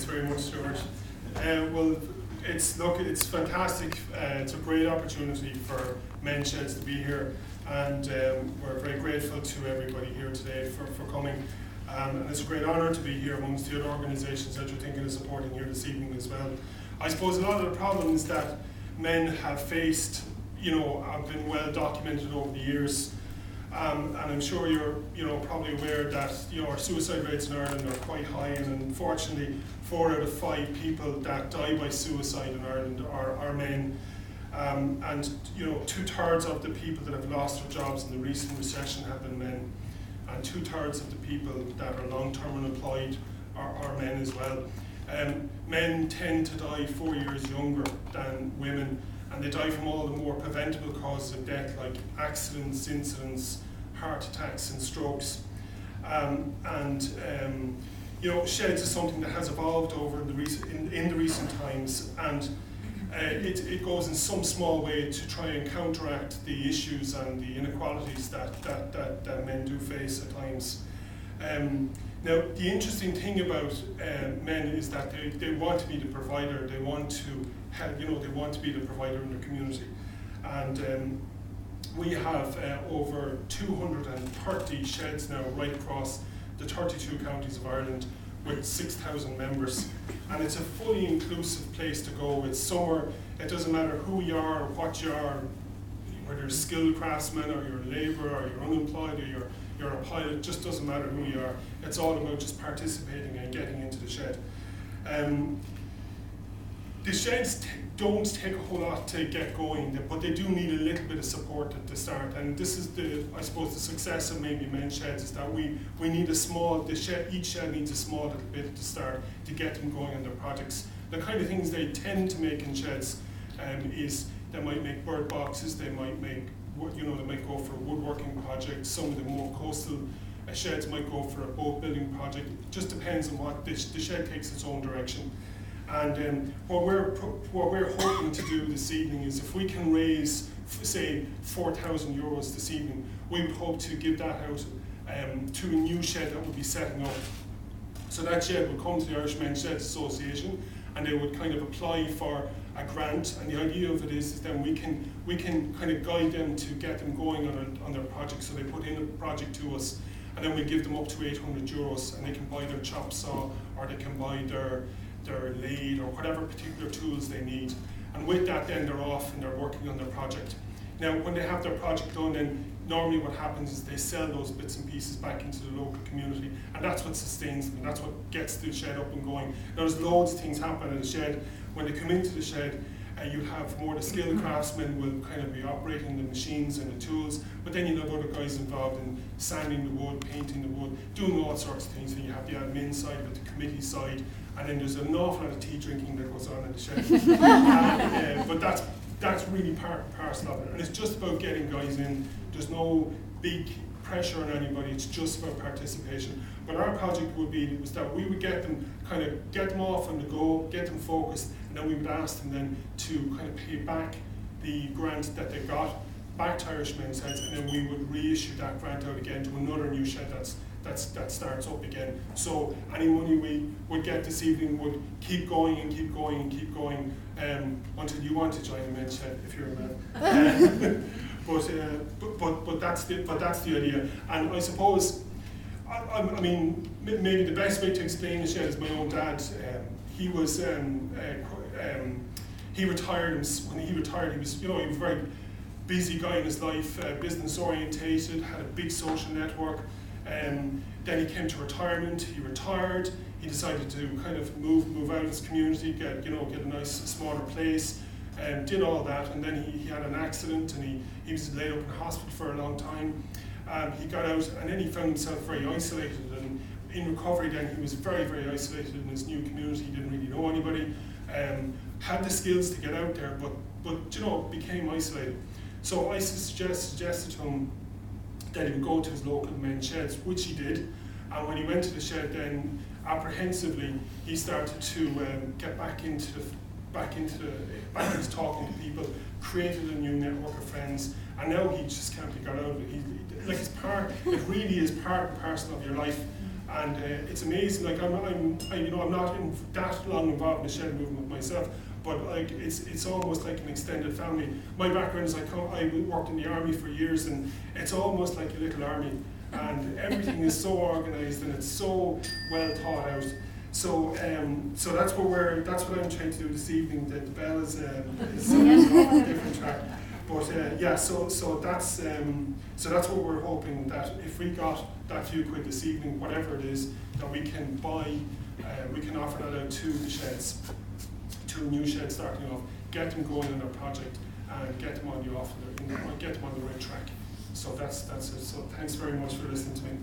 Thanks very much, George. Well, it's fantastic. It's a great opportunity for Men's Sheds to be here, and we're very grateful to everybody here today for coming. And it's a great honour to be here amongst the other organisations that you're thinking of supporting here this evening as well. I suppose a lot of the problems that men have faced, have been well documented over the years. And I'm sure you're probably aware that our suicide rates in Ireland are quite high, and unfortunately 4 out of 5 people that die by suicide in Ireland are men. And 2/3 of the people that have lost their jobs in the recent recession have been men, and 2/3 of the people that are long-term unemployed are men as well. Men tend to die 4 years younger than women, and they die from all the more preventable causes of death, like accidents, incidents, heart attacks and strokes. Sheds is something that has evolved over in the recent times, and it goes in some small way to try and counteract the issues and the inequalities that men do face at times. Now, the interesting thing about men is that they want to be the provider. They want to help, they want to be the provider in their community. And we have over 230 sheds now right across the 32 counties of Ireland with 6,000 members. And it's a fully inclusive place to go. It's somewhere, it doesn't matter who you are or what you are, whether you're a skilled craftsman or you're a labourer or you're unemployed or you're a pilot, it just doesn't matter who you are. It's all about just participating and getting into the shed. The sheds don't take a whole lot to get going, but they do need a little bit of support at the start. And this is I suppose the success of maybe Men's Sheds is that we need each shed needs a small little bit at the start to get them going on their projects. The kind of things they tend to make in sheds is they might make bird boxes, they might make, they might go for a woodworking project. Some of the more coastal sheds might go for a boat building project. It just depends on what the shed takes its own direction. And what we're hoping to do this evening is, if we can raise, say, €4,000 this evening, we would hope to give that out to a new shed that we'll be setting up. So that shed would come to the Irish Men's Sheds Association, and they would kind of apply for a grant. And the idea of it is then we can kind of guide them to get them going on their project. So they put in a project to us, and then we give them up to €800, and they can buy their chop saw, or they can buy their lathe, or whatever particular tools they need. And with that, then they're off and they're working on their project. Now, when they have their project done, then normally what happens is they sell those bits and pieces back into the local community, and that's what sustains them, and that's what gets the shed up and going. Now, there's loads of things happen in the shed. When they come into the shed, you have more the skilled craftsmen will kind of be operating the machines and the tools, but then you have other guys involved in sanding the wood, painting the wood, doing all sorts of things. So you have the admin side with the committee side, and then there's an awful lot of tea drinking that goes on in the shed. But that's really part and parcel of it, and it's just about getting guys in. There's no big pressure on anybody, it's just about participation. But our project was that we would get them off on the go, get them focused, and then we would ask them then to kind of pay back the grant that they got back to Irish Men's Sheds, and then we would reissue that grant out again to another new shed that starts up again. So any money we would get this evening would keep going and keep going and keep going until you want to join a men's shed if you're a man. But that's the idea. And I suppose, I mean, maybe the best way to explain the shed is my own dad. He retired. When he retired, he was a very busy guy in his life, business orientated, had a big social network. Then he came to retirement. He retired. He decided to kind of move out of his community, get a nice smaller place, and did all that. And then he had an accident, and he was laid up in hospital for a long time. He got out, and then he found himself very isolated. And in recovery, then he was very, very isolated in his new community. He didn't really know anybody. Had the skills to get out there, but became isolated. So I suggested to him that he would go to his local men's sheds, which he did. And when he went to the shed, then apprehensively he started to get back into talking to people, created a new network of friends, and now he just can't be got out of it. It really is part and parcel of your life. And it's amazing. Like I'm not that long involved in the shed movement myself, but like it's almost like an extended family. My background is I worked in the army for years, and it's almost like a little army, and everything is so organised and it's so well thought out. So that's what I'm trying to do this evening. The bell is off a different track. But so that's what we're hoping, that if we got that few quid this evening, whatever it is, that we can buy, we can offer that out to the sheds, to new sheds starting off, get them going in their project, and get them on the right track. So that's it. So thanks very much for listening to me.